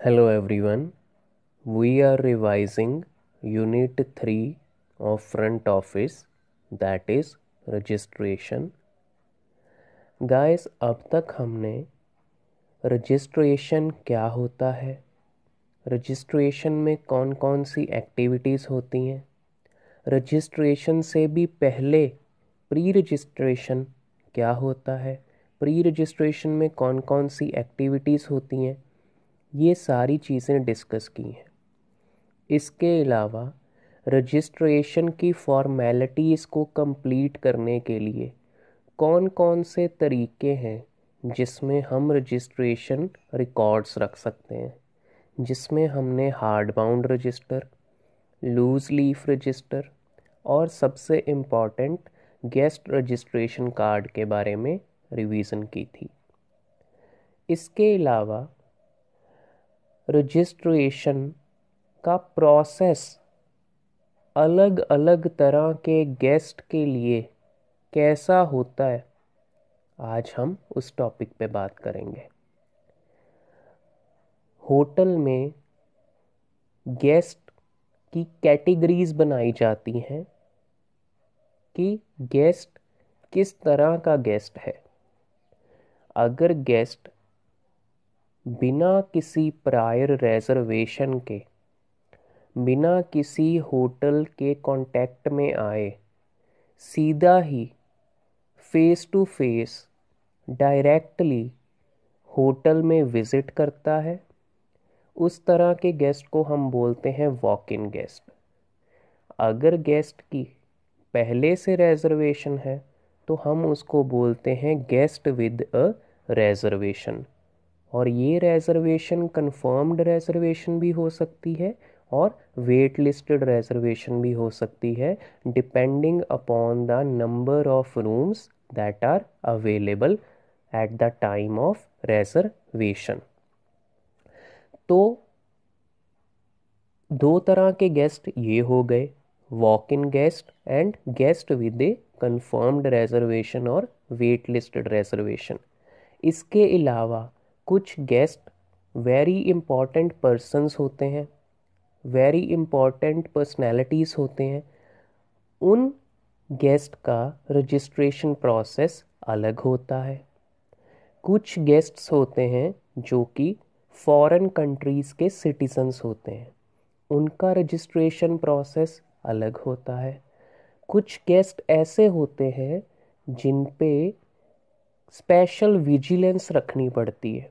Hello everyone, we are revising Unit 3 of Front Office, that is registration. Guys, अब तक हमने registration क्या होता है, रजिस्ट्रेशन में कौन कौन सी एक्टिविटीज़ होती हैं, रजिस्ट्रेशन से भी पहले प्री रजिस्ट्रेशन क्या होता है, प्री रजिस्ट्रेशन में कौन कौन सी एक्टिविटीज़ होती हैं, ये सारी चीज़ें डिस्कस की हैं। इसके अलावा रजिस्ट्रेशन की फॉर्मेलिटीज़ को कंप्लीट करने के लिए कौन कौन से तरीके हैं जिसमें हम रजिस्ट्रेशन रिकॉर्ड्स रख सकते हैं, जिसमें हमने hard bound register, loose leaf register और सबसे इम्पॉर्टेंट गेस्ट रजिस्ट्रेशन कार्ड के बारे में रिवीजन की थी। इसके अलावा रजिस्ट्रेशन का प्रोसेस अलग अलग तरह के गेस्ट के लिए कैसा होता है, आज हम उस टॉपिक पे बात करेंगे। होटल में गेस्ट की कैटेगरीज बनाई जाती हैं कि गेस्ट किस तरह का गेस्ट है। अगर गेस्ट बिना किसी प्रायर रिजर्वेशन के, बिना किसी होटल के कांटेक्ट में आए, सीधा ही face to face directly hotel में विज़िट करता है, उस तरह के गेस्ट को हम बोलते हैं वॉक इन गेस्ट। अगर गेस्ट की पहले से रिजर्वेशन है तो हम उसको बोलते हैं गेस्ट विद अ रिजर्वेशन, और ये रिजर्वेशन कंफर्म्ड रिजर्वेशन भी हो सकती है और वेट लिस्टेड रिजर्वेशन भी हो सकती है, depending upon the number of rooms that are available at the time of reservation. तो दो तरह के गेस्ट ये हो गए, walk in guest and guest with a confirmed reservation और वेट लिस्टेड रिजर्वेशन। इसके अलावा कुछ गेस्ट वेरी इम्पॉर्टेंट पर्सन्स होते हैं, वेरी इम्पॉर्टेंट पर्सनैलिटीज़ होते हैं, उन गेस्ट का रजिस्ट्रेशन प्रोसेस अलग होता है। कुछ गेस्ट्स होते हैं जो कि फॉरेन कंट्रीज़ के सिटीजन्स होते हैं, उनका रजिस्ट्रेशन प्रोसेस अलग होता है। कुछ गेस्ट ऐसे होते हैं जिन पे स्पेशल विजिलेंस रखनी पड़ती है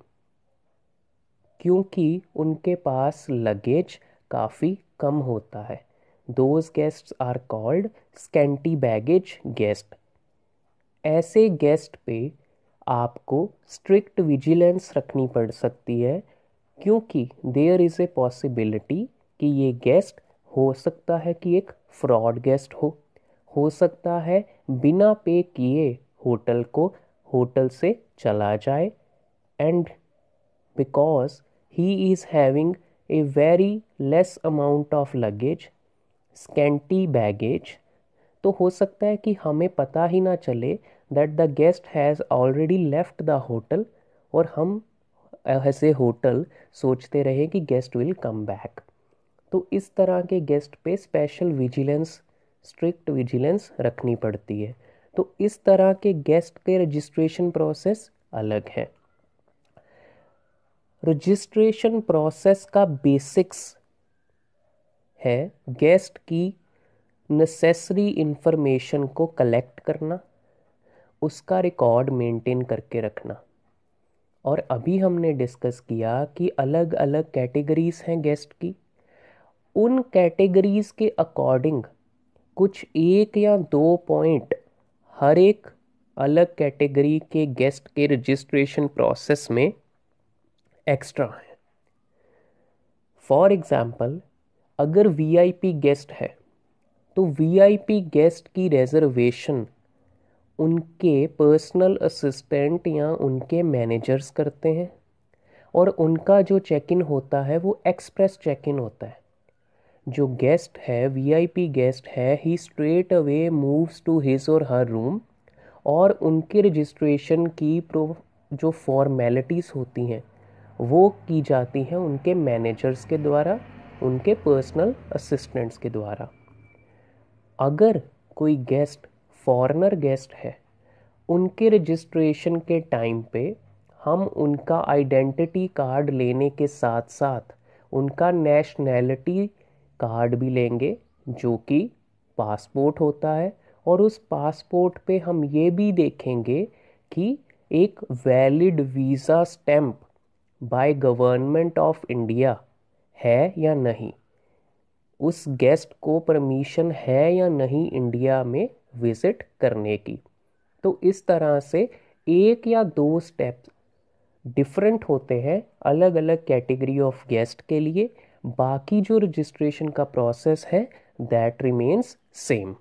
क्योंकि उनके पास लगेज काफ़ी कम होता है। Those guests are called scanty baggage guest. ऐसे गेस्ट पे आपको स्ट्रिक्ट विजिलेंस रखनी पड़ सकती है क्योंकि देयर इज़ ए पॉसिबिलिटी कि ये गेस्ट हो सकता है कि एक फ्रॉड गेस्ट हो सकता है बिना पे किए होटल से चला जाए, and because he is having a very less amount of luggage, scanty baggage, तो हो सकता है कि हमें पता ही ना चले that the guest has already left the hotel, और हम ऐसे होटल सोचते रहे कि गेस्ट विल कम बैक। तो इस तरह के गेस्ट पे स्पेशल विजिलेंस, स्ट्रिक्ट विजिलेंस रखनी पड़ती है। तो इस तरह के गेस्ट के रजिस्ट्रेशन प्रोसेस अलग है। रजिस्ट्रेशन प्रोसेस का बेसिक्स है गेस्ट की नेसेसरी इंफॉर्मेशन को कलेक्ट करना, उसका रिकॉर्ड मेंटेन करके रखना। और अभी हमने डिस्कस किया कि अलग अलग कैटेगरीज हैं गेस्ट की, उन कैटेगरीज के अकॉर्डिंग कुछ एक या दो पॉइंट हर एक अलग कैटेगरी के गेस्ट के रजिस्ट्रेशन प्रोसेस में एक्स्ट्रा है। फॉर एग्ज़ाम्पल, अगर वीआईपी गेस्ट है तो वीआईपी गेस्ट की रिजर्वेशन उनके पर्सनल असिस्टेंट या उनके मैनेजर्स करते हैं, और उनका जो चेक इन होता है वो एक्सप्रेस चेक इन होता है। जो गेस्ट है, वीआईपी गेस्ट है, he straight away moves to his or her room, और उनके रजिस्ट्रेशन की जो फॉर्मेलिटीज़ होती हैं वो की जाती हैं उनके मैनेजर्स के द्वारा, उनके पर्सनल असिस्टेंट्स के द्वारा। अगर कोई गेस्ट फॉरेनर गेस्ट है, उनके रजिस्ट्रेशन के टाइम पे हम उनका आइडेंटिटी कार्ड लेने के साथ साथ उनका नेशनैलिटी कार्ड भी लेंगे, जो कि पासपोर्ट होता है। और उस पासपोर्ट पे हम ये भी देखेंगे कि एक valid visa stamp by government of India है या नहीं, उस गेस्ट को परमिशन है या नहीं इंडिया में विजिट करने की। तो इस तरह से एक या दो स्टेप्स डिफरेंट होते हैं अलग अलग कैटेगरी ऑफ गेस्ट के लिए। बाकी जो रजिस्ट्रेशन का प्रोसेस है that remains same.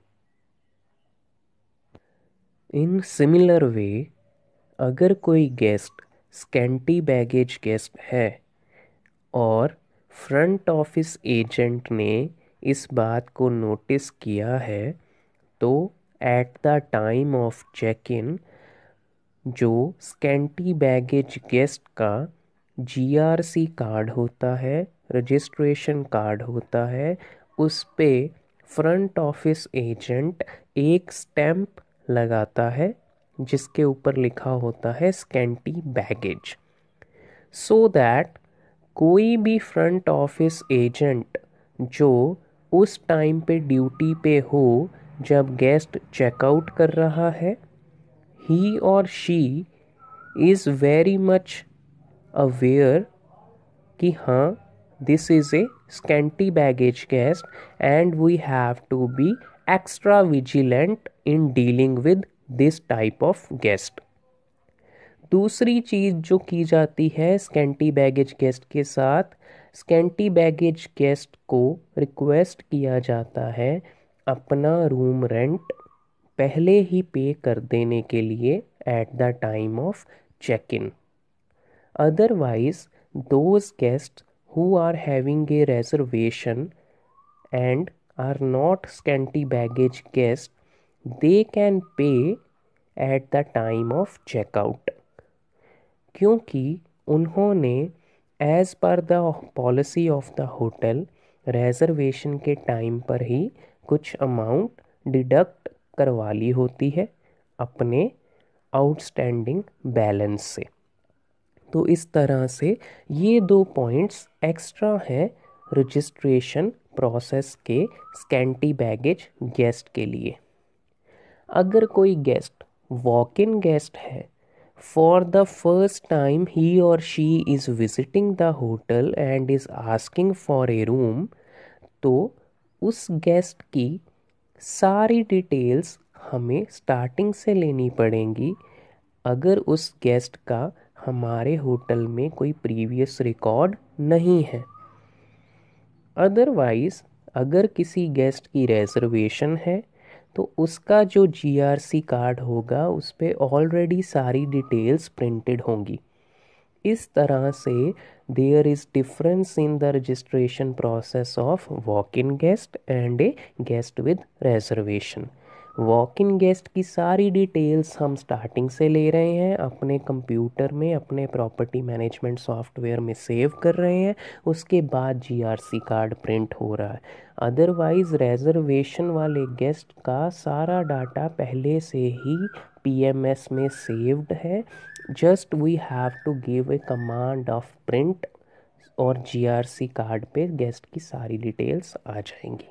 In similar way, अगर कोई गेस्ट स्कैंटी बैगेज गेस्ट है और फ्रंट ऑफिस एजेंट ने इस बात को नोटिस किया है, तो at the time of check in जो स्कैंटी बैगेज गेस्ट का जीआरसी कार्ड होता है, रजिस्ट्रेशन कार्ड होता है, उस पे फ्रंट ऑफिस एजेंट एक स्टैम्प लगाता है जिसके ऊपर लिखा होता है स्कैंटी बैगेज, सो दैट कोई भी फ्रंट ऑफिस एजेंट जो उस टाइम पे ड्यूटी पे हो जब गेस्ट चेकआउट कर रहा है, he or she is very much aware कि हाँ, this is a scanty baggage guest and we have to be extra vigilant in dealing with this type of guest। दूसरी चीज़ जो की जाती है स्कैंटी बैगेज गेस्ट के साथ, स्कैंटी बैगेज गेस्ट को रिक्वेस्ट किया जाता है अपना रूम रेंट पहले ही पे कर देने के लिए at the time of check in. Otherwise those guest who are having a reservation and are not scanty baggage guests, they can pay at the time of checkout, क्योंकि उन्होंने as per the policy of the hotel reservation के time पर ही कुछ amount deduct करवा ली होती है अपने आउटस्टैंडिंग बैलेंस से। तो इस तरह से ये दो पॉइंट्स एक्स्ट्रा हैं रजिस्ट्रेशन प्रोसेस के स्कैंटी बैगेज गेस्ट के लिए। अगर कोई गेस्ट वॉक इन गेस्ट है, फॉर द फर्स्ट टाइम ही और she is visiting the hotel and is asking for a room, तो उस गेस्ट की सारी डिटेल्स हमें स्टार्टिंग से लेनी पड़ेंगी अगर उस गेस्ट का हमारे होटल में कोई प्रीवियस रिकॉर्ड नहीं है। अदरवाइज़ अगर किसी गेस्ट की रिजर्वेशन है तो उसका जो जीआरसी कार्ड होगा उस पे ऑलरेडी सारी डिटेल्स प्रिंटेड होंगी। इस तरह से there is difference in the registration process of walk in guest and a guest with reservation. Walk in guest की सारी डिटेल्स हम स्टार्टिंग से ले रहे हैं, अपने कंप्यूटर में अपने प्रॉपर्टी मैनेजमेंट सॉफ्टवेयर में सेव कर रहे हैं, उसके बाद जीआरसी कार्ड प्रिंट हो रहा है। अदरवाइज़ रिजर्वेशन वाले गेस्ट का सारा डाटा पहले से ही पीएमएस में सेव्ड है, just we have to give a command of print और जीआरसी कार्ड पे गेस्ट की सारी डिटेल्स आ जाएंगी।